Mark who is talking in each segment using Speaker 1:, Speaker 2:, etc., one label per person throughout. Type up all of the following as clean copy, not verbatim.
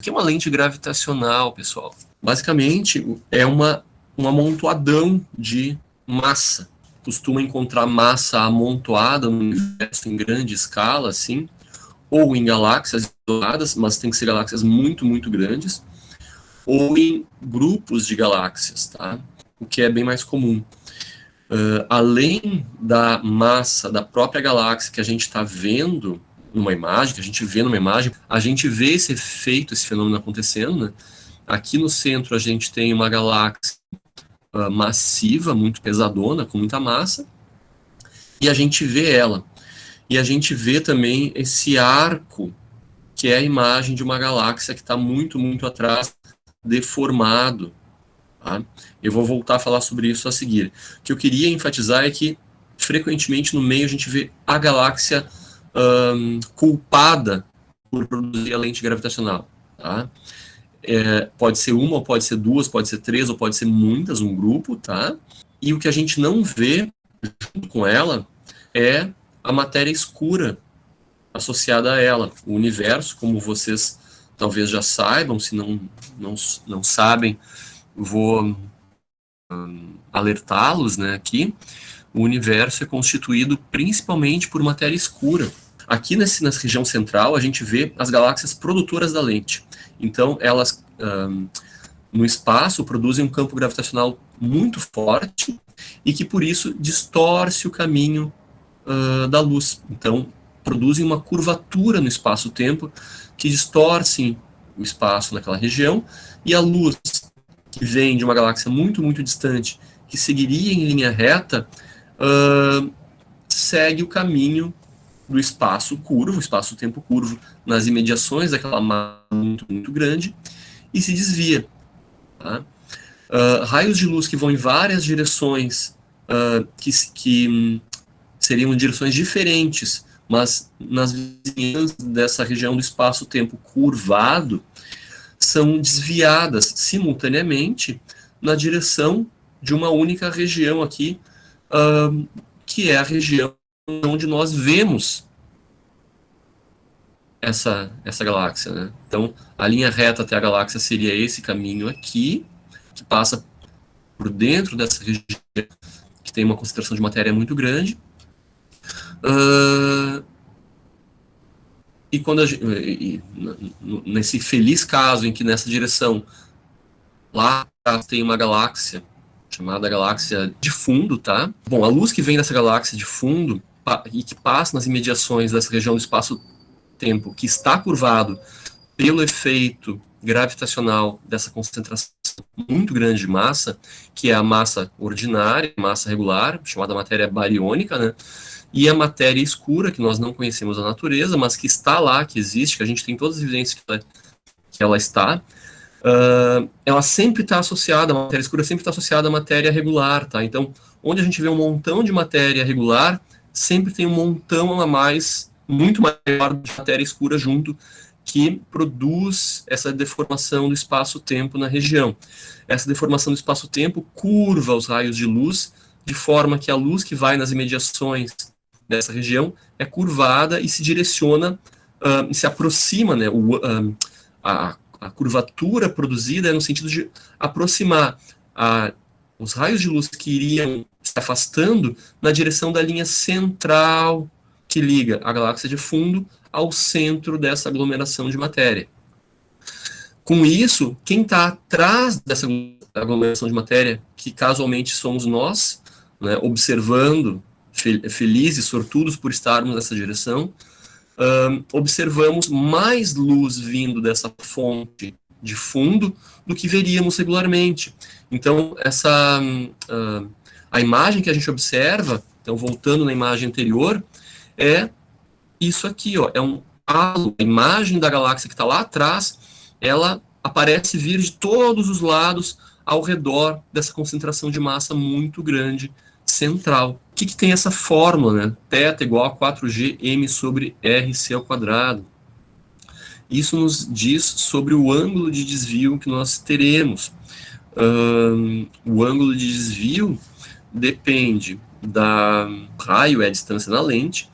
Speaker 1: O que é uma lente gravitacional, pessoal? Basicamente, é um amontoadão de massa. Costuma encontrar massa amontoada no universo em grande escala, assim, ou em galáxias isoladas, mas tem que ser galáxias muito, muito grandes, ou em grupos de galáxias, tá? O que é bem mais comum. Além da massa da própria galáxia que a gente está vendo numa imagem, que a gente vê numa imagem, a gente vê esse efeito, esse fenômeno acontecendo, né? Aqui no centro a gente tem uma galáxia massiva, muito pesadona, com muita massa, e a gente vê ela. E a gente vê também esse arco, que é a imagem de uma galáxia que está muito, muito atrás, deformado. Tá? Eu vou voltar a falar sobre isso a seguir. O que eu queria enfatizar é que, frequentemente, no meio a gente vê a galáxia culpada por produzir a lente gravitacional. Tá? Pode ser uma, ou pode ser duas, pode ser três, ou pode ser muitas, um grupo, tá? E o que a gente não vê junto com ela é a matéria escura associada a ela. O universo, como vocês talvez já saibam, se não sabem, vou alertá-los, né, aqui. O universo é constituído principalmente por matéria escura. Aqui nessa região central, a gente vê as galáxias produtoras da lente. Então, elas, no espaço, produzem um campo gravitacional muito forte e que, por isso, distorce o caminho da luz. Então, produzem uma curvatura no espaço-tempo que distorcem o espaço naquela região, e a luz que vem de uma galáxia muito, muito distante, que seguiria em linha reta, segue o caminho do espaço curvo, espaço-tempo curvo, nas imediações daquela massa muito, muito grande, e se desvia. Tá? Raios de luz que vão em várias direções, que seriam direções diferentes, mas nas vizinhanças dessa região do espaço-tempo curvado, são desviadas simultaneamente na direção de uma única região aqui, que é a região onde nós vemos essa galáxia, né? Então, a linha reta até a galáxia seria esse caminho aqui, que passa por dentro dessa região, que tem uma concentração de matéria muito grande. E quando nesse feliz caso em que nessa direção lá tem uma galáxia chamada galáxia de fundo, tá? Bom, a luz que vem dessa galáxia de fundo e que passa nas imediações dessa região do espaço-tempo, que está curvado pelo efeito gravitacional dessa concentração muito grande de massa, que é a massa ordinária, massa regular, chamada matéria bariônica, né? E a matéria escura, que nós não conhecemos a natureza, mas que está lá, que existe, que a gente tem todas as evidências que ela está, ela sempre está associada, a matéria escura sempre está associada à matéria regular, tá? Então, onde a gente vê um montão de matéria regular, sempre tem um montão a mais, muito maior de matéria escura junto, que produz essa deformação do espaço-tempo na região. Essa deformação do espaço-tempo curva os raios de luz, de forma que a luz que vai nas imediações dessa região é curvada e se direciona, se aproxima, né, a curvatura produzida é no sentido de aproximar os raios de luz que iriam se afastando na direção da linha central que liga a galáxia de fundo ao centro dessa aglomeração de matéria. Com isso, quem está atrás dessa aglomeração de matéria, que casualmente somos nós, né, observando, felizes, sortudos por estarmos nessa direção, observamos mais luz vindo dessa fonte de fundo do que veríamos regularmente. Então, a imagem que a gente observa, então voltando na imagem anterior, é isso aqui, ó, é um halo. A imagem da galáxia que está lá atrás, ela aparece vir de todos os lados ao redor dessa concentração de massa muito grande central. O que tem essa fórmula, né? Θ igual a 4G m sobre RC ao quadrado. Isso nos diz sobre o ângulo de desvio que nós teremos. O ângulo de desvio depende da raio, é a distância na lente,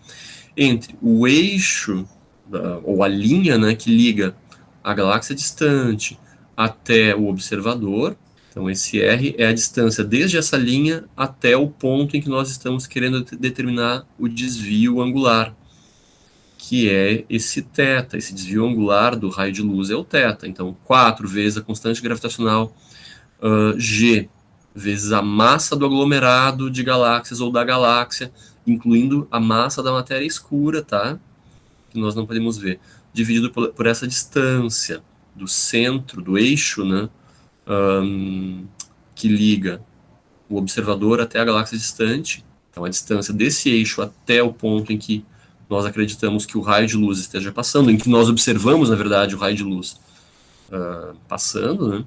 Speaker 1: entre o eixo, ou a linha, né, que liga a galáxia distante até o observador. Então, esse R é a distância desde essa linha até o ponto em que nós estamos querendo determinar o desvio angular, que é esse θ. Esse desvio angular do raio de luz é o θ. Então, 4 vezes a constante gravitacional G, vezes a massa do aglomerado de galáxias ou da galáxia, incluindo a massa da matéria escura, tá? Que nós não podemos ver, dividido por essa distância do centro, do eixo, né? Que liga o observador até a galáxia distante. Então, a distância desse eixo até o ponto em que nós acreditamos que o raio de luz esteja passando, em que nós observamos, na verdade, o raio de luz passando, né?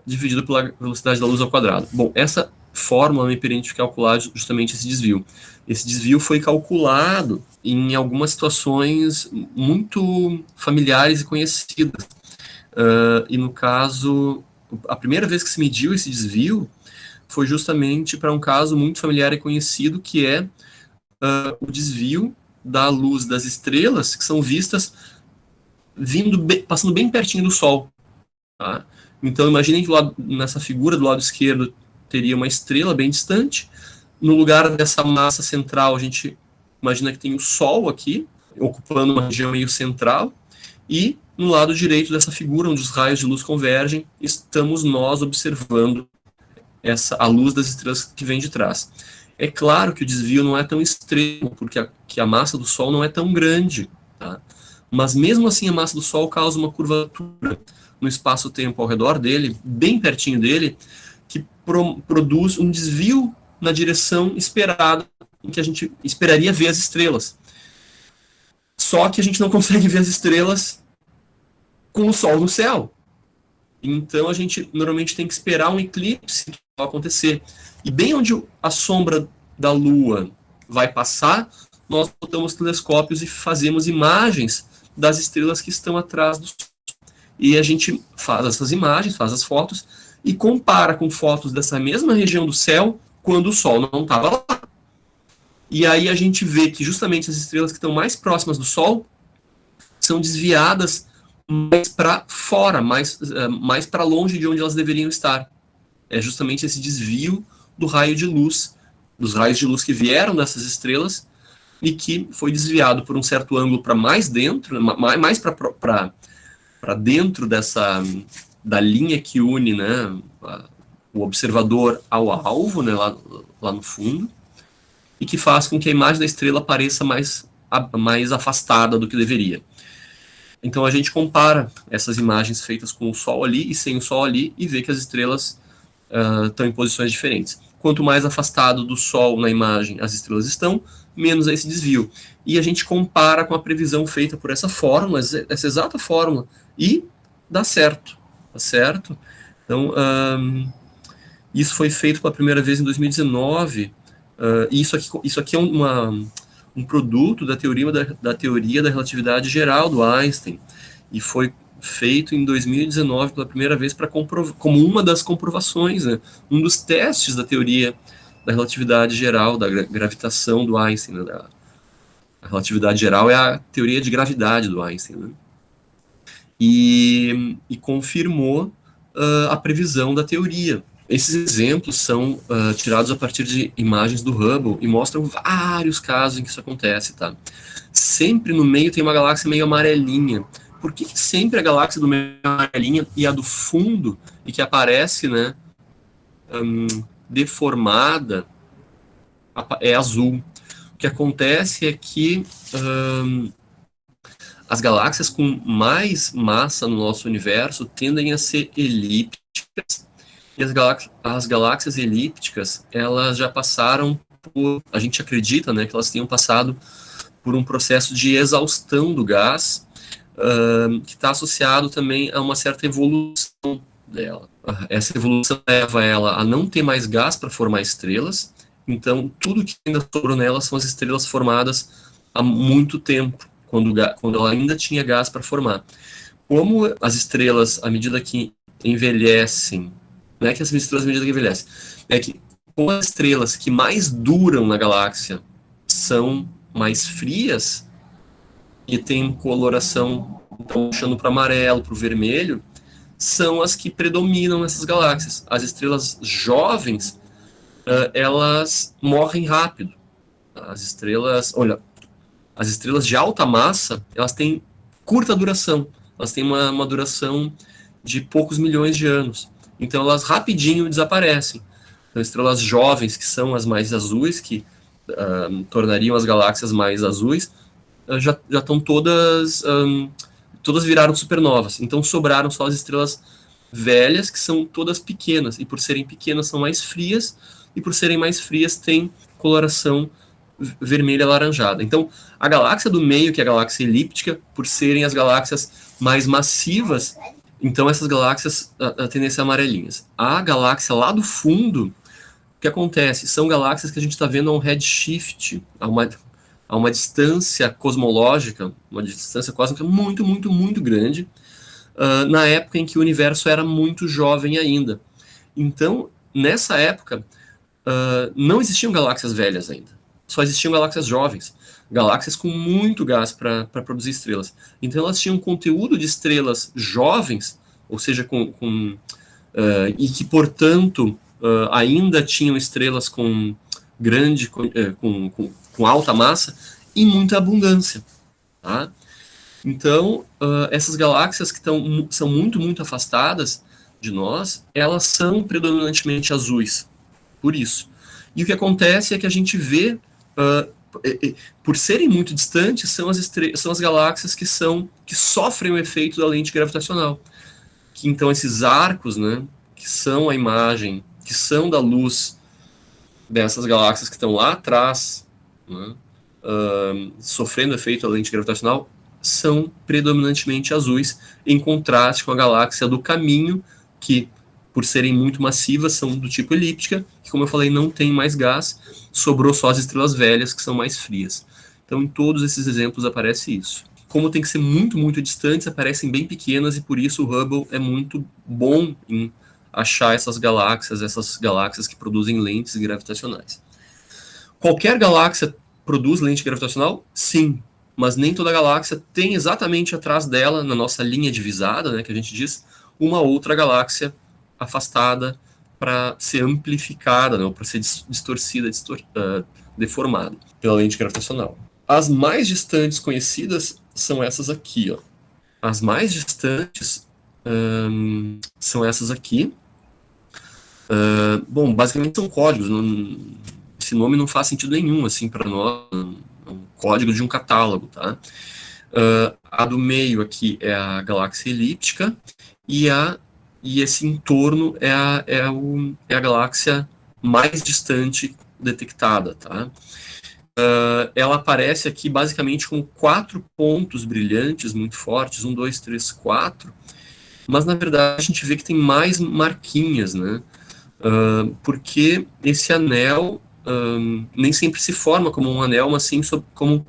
Speaker 1: Dividido pela velocidade da luz ao quadrado. Bom, essa fórmula me permite calcular justamente esse desvio. Esse desvio foi calculado em algumas situações muito familiares e conhecidas. E no caso, a primeira vez que se mediu esse desvio foi justamente para um caso muito familiar e conhecido, que é o desvio da luz das estrelas, que são vistas passando bem pertinho do Sol. Tá? Então, imaginem que nessa figura do lado esquerdo teria uma estrela bem distante. No lugar dessa massa central, a gente imagina que tem o Sol aqui, ocupando uma região meio central. E no lado direito dessa figura, onde os raios de luz convergem, estamos nós observando a luz das estrelas que vem de trás. É claro que o desvio não é tão extremo, porque a massa do Sol não é tão grande. Tá? Mas mesmo assim, a massa do Sol causa uma curvatura no espaço-tempo ao redor dele, bem pertinho dele, que produz um desvio na direção esperada, em que a gente esperaria ver as estrelas. Só que a gente não consegue ver as estrelas com o Sol no céu. Então a gente normalmente tem que esperar um eclipse que vai acontecer. E bem onde a sombra da Lua vai passar, nós botamos telescópios e fazemos imagens das estrelas que estão atrás do Sol. E a gente faz essas imagens, faz as fotos, e compara com fotos dessa mesma região do céu quando o Sol não estava lá. E aí a gente vê que justamente as estrelas que estão mais próximas do Sol são desviadas mais para fora, mais para longe de onde elas deveriam estar. É justamente esse desvio do raio de luz, dos raios de luz que vieram dessas estrelas e que foi desviado por um certo ângulo para mais dentro, mais para dentro da linha que une, né, o observador ao alvo, né, lá no fundo, e que faz com que a imagem da estrela pareça mais afastada do que deveria. Então a gente compara essas imagens feitas com o Sol ali e sem o Sol ali e vê que as estrelas estão em posições diferentes. Quanto mais afastado do Sol na imagem as estrelas estão, menos é esse desvio. E a gente compara com a previsão feita por essa fórmula, essa exata fórmula, e dá certo. Tá certo? Então, isso foi feito pela primeira vez em 2019, e isso aqui é um produto da teoria da relatividade geral do Einstein, e foi feito em 2019 pela primeira vez como uma das comprovações, né, um dos testes da teoria da relatividade geral, da gravitação do Einstein. Né, a relatividade geral é a teoria de gravidade do Einstein. Né, e confirmou a previsão da teoria. Esses exemplos são tirados a partir de imagens do Hubble e mostram vários casos em que isso acontece, tá? Sempre no meio tem uma galáxia meio amarelinha. Por que sempre a galáxia do meio é amarelinha e a do fundo, e que aparece, né, deformada, é azul? O que acontece é que as galáxias com mais massa no nosso universo tendem a ser elípticas, e as galáxias elípticas, elas já passaram por, a gente acredita, né, que elas tenham passado por um processo de exaustão do gás, que está associado também a uma certa evolução dela. Essa evolução leva ela a não ter mais gás para formar estrelas, então tudo que ainda sobrou nela são as estrelas formadas há muito tempo, quando ela ainda tinha gás para formar. Como as estrelas, à medida que envelhecem, não é que as estrelas, à medida que envelhecem, é que como as estrelas que mais duram na galáxia são mais frias e têm coloração então puxando para o amarelo, para o vermelho, são as que predominam nessas galáxias. As estrelas jovens, elas morrem rápido. As estrelas, olha, as estrelas de alta massa, elas têm curta duração. Elas têm uma duração de poucos milhões de anos. Então elas rapidinho desaparecem. Então, estrelas jovens, que são as mais azuis, que tornariam as galáxias mais azuis, já estão todas viraram supernovas. Então sobraram só as estrelas velhas, que são todas pequenas, e por serem pequenas são mais frias, e por serem mais frias têm coloração vermelha alaranjada. Então, a galáxia do meio, que é a galáxia elíptica, por serem as galáxias mais massivas, então essas galáxias tendem a ser amarelinhas. A galáxia lá do fundo, o que acontece? São galáxias que a gente está vendo a um redshift, a uma distância cosmológica, uma distância cósmica muito, muito, muito grande, na época em que o universo era muito jovem ainda. Então, nessa época, não existiam galáxias velhas ainda. Só existiam galáxias jovens, galáxias com muito gás para produzir estrelas. Então elas tinham conteúdo de estrelas jovens, ou seja, e que, portanto, ainda tinham estrelas com alta massa e muita abundância. Tá? Então, essas galáxias que são muito, muito afastadas de nós, elas são predominantemente azuis, por isso. E o que acontece é que a gente vê, por serem muito distantes, são as galáxias que sofrem o efeito da lente gravitacional. Que, então, esses arcos, né, que são a imagem, que são da luz dessas galáxias que estão lá atrás, né, sofrendo efeito da lente gravitacional, são predominantemente azuis, em contraste com a galáxia do caminho, que, por serem muito massivas, são do tipo elíptica, que, como eu falei, não tem mais gás, sobrou só as estrelas velhas, que são mais frias. Então, em todos esses exemplos aparece isso. Como tem que ser muito, muito distantes, aparecem bem pequenas, e por isso o Hubble é muito bom em achar essas galáxias que produzem lentes gravitacionais. Qualquer galáxia produz lente gravitacional? Sim, mas nem toda galáxia tem exatamente atrás dela, na nossa linha divisada, né, que a gente diz, uma outra galáxia afastada para ser amplificada, né, para ser distorcida, deformada pela lente gravitacional. As mais distantes conhecidas são essas aqui, ó. As mais distantes são essas aqui. Bom, basicamente são códigos. Esse nome não faz sentido nenhum assim para nós. É um código de um catálogo, tá? A do meio aqui é a galáxia elíptica e esse entorno é a galáxia mais distante detectada, tá? Ela aparece aqui basicamente com 4 pontos brilhantes muito fortes, 1, 2, 3, 4, mas na verdade a gente vê que tem mais marquinhas, né? Porque esse anel nem sempre se forma como um anel, mas sim como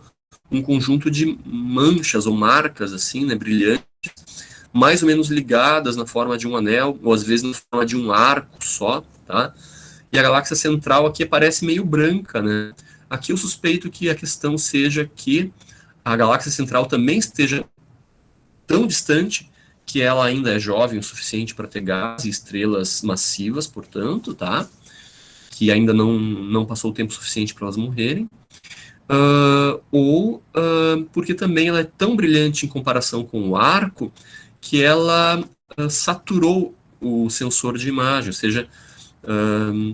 Speaker 1: um conjunto de manchas ou marcas, assim, né, brilhantes, mais ou menos ligadas na forma de um anel, ou às vezes na forma de um arco só, tá? E a galáxia central aqui aparece meio branca, né? Aqui eu suspeito que a questão seja que a galáxia central também esteja tão distante que ela ainda é jovem o suficiente para ter gás e estrelas massivas, portanto, tá? Que ainda não passou o tempo suficiente para elas morrerem. Ou porque também ela é tão brilhante em comparação com o arco que ela saturou o sensor de imagem, ou seja,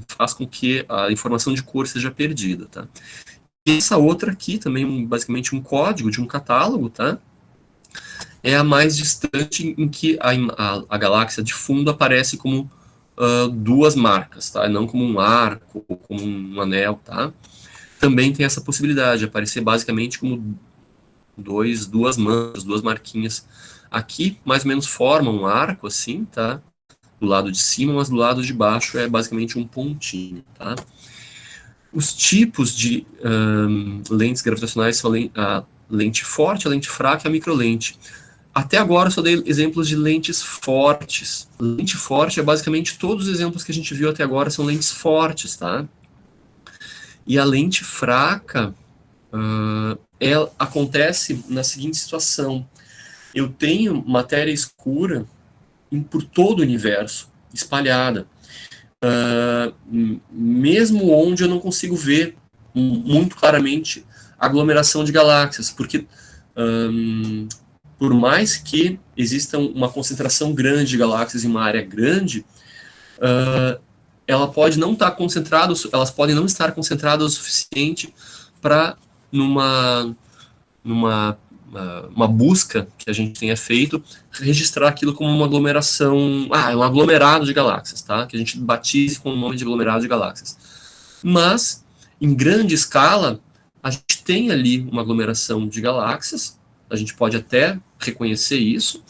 Speaker 1: faz com que a informação de cor seja perdida, tá? E essa outra aqui, também basicamente um código de um catálogo, tá? É a mais distante, em que a galáxia de fundo aparece como 2 marcas, tá? Não como um arco ou como um anel, tá? Também tem essa possibilidade de aparecer basicamente como 2 manchas, 2 marquinhas. Aqui, mais ou menos, formam um arco, assim, tá? Do lado de cima, mas do lado de baixo é basicamente um pontinho, tá? Os tipos de lentes gravitacionais são a lente forte, a lente fraca e a microlente. Até agora eu só dei exemplos de lentes fortes. Lente forte é basicamente todos os exemplos que a gente viu até agora são lentes fortes, tá? E a lente fraca acontece na seguinte situação. eu tenho matéria escura por todo o universo, espalhada. Mesmo onde eu não consigo ver muito claramente aglomeração de galáxias, porque por mais que exista uma concentração grande de galáxias em uma área grande, ela pode não estar concentrada, elas podem não estar concentradas o suficiente para numa uma busca que a gente tenha feito, registrar aquilo como uma aglomeração, é um aglomerado de galáxias, tá? Que a gente batize com o nome de aglomerado de galáxias. Mas, em grande escala, a gente tem ali uma aglomeração de galáxias, a gente pode até reconhecer isso,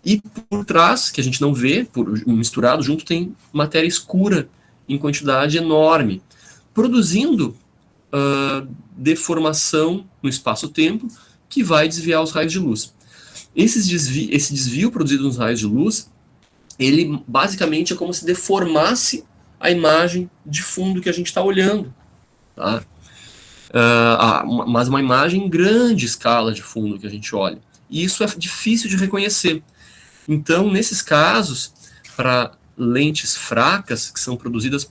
Speaker 1: e por trás, que a gente não vê, misturado junto, tem matéria escura em quantidade enorme, produzindo deformação no espaço-tempo que vai desviar os raios de luz. Esse desvio produzido nos raios de luz, ele basicamente é como se deformasse a imagem de fundo que a gente está olhando. Tá? Mas uma imagem em grande escala de fundo que a gente olha. E isso é difícil de reconhecer. Então, nesses casos, para lentes fracas, que são produzidas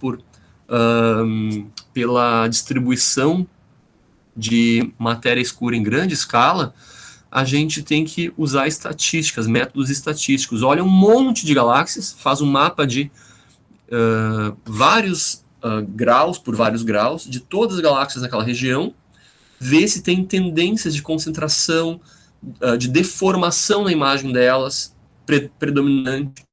Speaker 1: pela distribuição de matéria escura em grande escala, a gente tem que usar estatísticas, métodos estatísticos. Olha um monte de galáxias, faz um mapa de vários graus por vários graus, de todas as galáxias daquela região, vê se tem tendências de concentração, de deformação na imagem delas, predominante.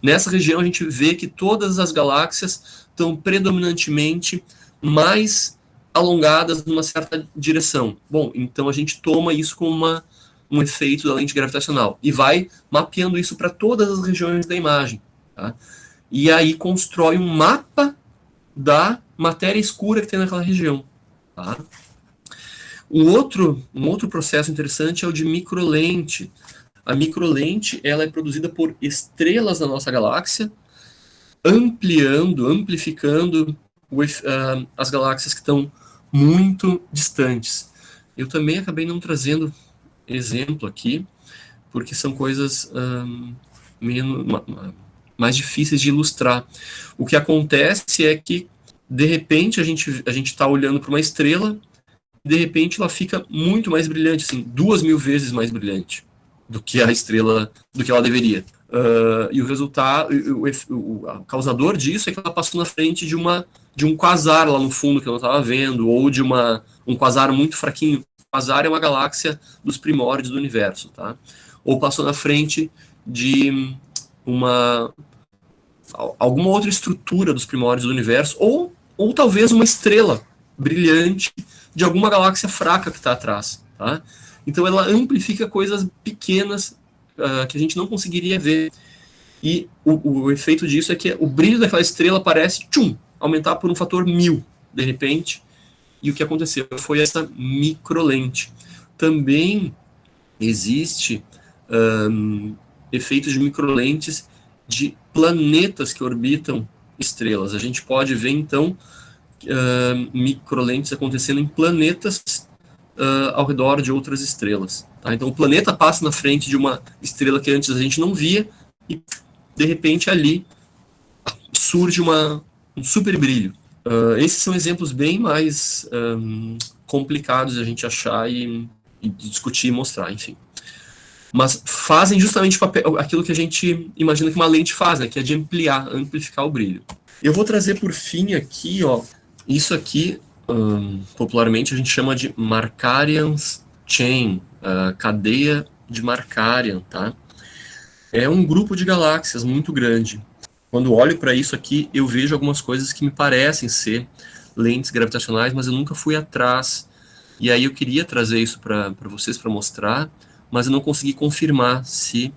Speaker 1: Nessa região a gente vê que todas as galáxias estão predominantemente mais alongadas numa certa direção. Bom, então a gente toma isso como um efeito da lente gravitacional e vai mapeando isso para todas as regiões da imagem. Tá? E aí constrói um mapa da matéria escura que tem naquela região. Tá? Um outro processo interessante é o de microlente. A microlente ela é produzida por estrelas da nossa galáxia, amplificando as galáxias que estão muito distantes. Eu também acabei não trazendo exemplo aqui, porque são coisas mais difíceis de ilustrar. O que acontece é que, de repente, a gente está olhando para uma estrela, e de repente ela fica muito mais brilhante, assim, 2.000 vezes mais brilhante do que a estrela, do que ela deveria. E o resultado, o causador disso é que ela passou na frente de um quasar lá no fundo que eu não estava vendo, ou de um quasar muito fraquinho. O quasar é uma galáxia dos primórdios do universo, tá? Ou passou na frente de alguma outra estrutura dos primórdios do universo, ou talvez uma estrela brilhante de alguma galáxia fraca que está atrás, tá? Então ela amplifica coisas pequenas que a gente não conseguiria ver. E o efeito disso é que o brilho daquela estrela parece aumentar por um fator 1000, de repente. E o que aconteceu foi essa microlente. Também existe efeitos de microlentes de planetas que orbitam estrelas. A gente pode ver, então, microlentes acontecendo em planetas ao redor de outras estrelas. Tá? Então, o planeta passa na frente de uma estrela que antes a gente não via e, de repente, ali surge um super brilho. Esses são exemplos bem mais complicados de a gente achar e discutir e mostrar, enfim. Mas fazem justamente aquilo que a gente imagina que uma lente faz, né, que é de amplificar o brilho. Eu vou trazer por fim aqui, isso aqui, popularmente a gente chama de Markarian's Chain, cadeia de Markarian, tá? É um grupo de galáxias muito grande. Quando olho para isso aqui, eu vejo algumas coisas que me parecem ser lentes gravitacionais, mas eu nunca fui atrás. E aí eu queria trazer isso para vocês, para mostrar, mas eu não consegui confirmar se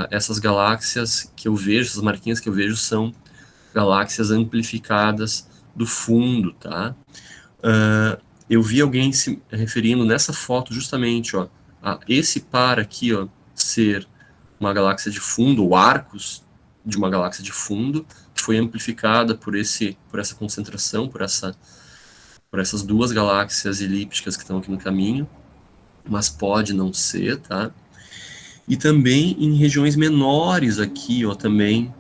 Speaker 1: essas galáxias que eu vejo, essas marquinhas que eu vejo, são galáxias amplificadas do fundo, tá? Eu vi alguém se referindo nessa foto justamente, a esse par aqui, ser uma galáxia de fundo, ou arcos de uma galáxia de fundo, que foi amplificada por essa concentração, por essas duas galáxias elípticas que estão aqui no caminho, mas pode não ser, tá? E também em regiões menores aqui, ó, também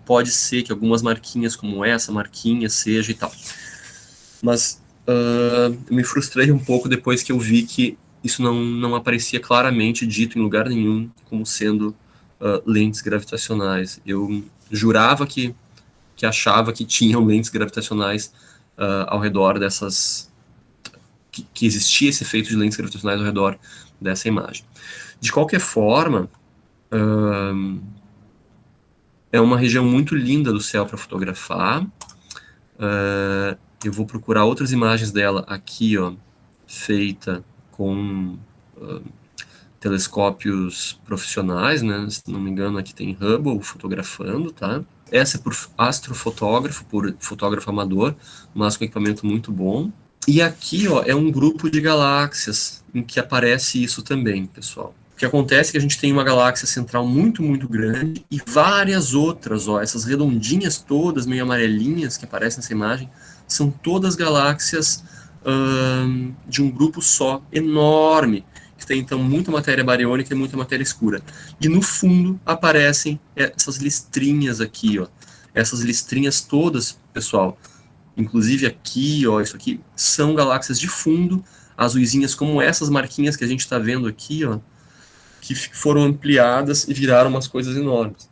Speaker 1: pode ser que algumas marquinhas como essa marquinha seja e tal. Mas eu me frustrei um pouco depois que eu vi que isso não aparecia claramente dito em lugar nenhum como sendo lentes gravitacionais. Eu jurava que achava que tinham lentes gravitacionais ao redor dessas... que existia esse efeito de lentes gravitacionais ao redor dessa imagem. De qualquer forma, é uma região muito linda do céu para fotografar. Eu vou procurar outras imagens dela aqui, ó, feita com telescópios profissionais, né? Se não me engano, aqui tem Hubble fotografando, tá? Essa é por astrofotógrafo, por fotógrafo amador, mas com equipamento muito bom. E aqui, ó, é um grupo de galáxias em que aparece isso também, pessoal. O que acontece é que a gente tem uma galáxia central muito, muito grande e várias outras, ó, essas redondinhas todas, meio amarelinhas que aparecem nessa imagem, são todas galáxias de um grupo só, enorme, que tem então muita matéria bariônica e muita matéria escura. E no fundo aparecem essas listrinhas aqui, ó. Essas listrinhas todas, pessoal, inclusive aqui, ó, isso aqui, são galáxias de fundo, azuisinhas como essas marquinhas que a gente está vendo aqui, ó, que foram ampliadas e viraram umas coisas enormes.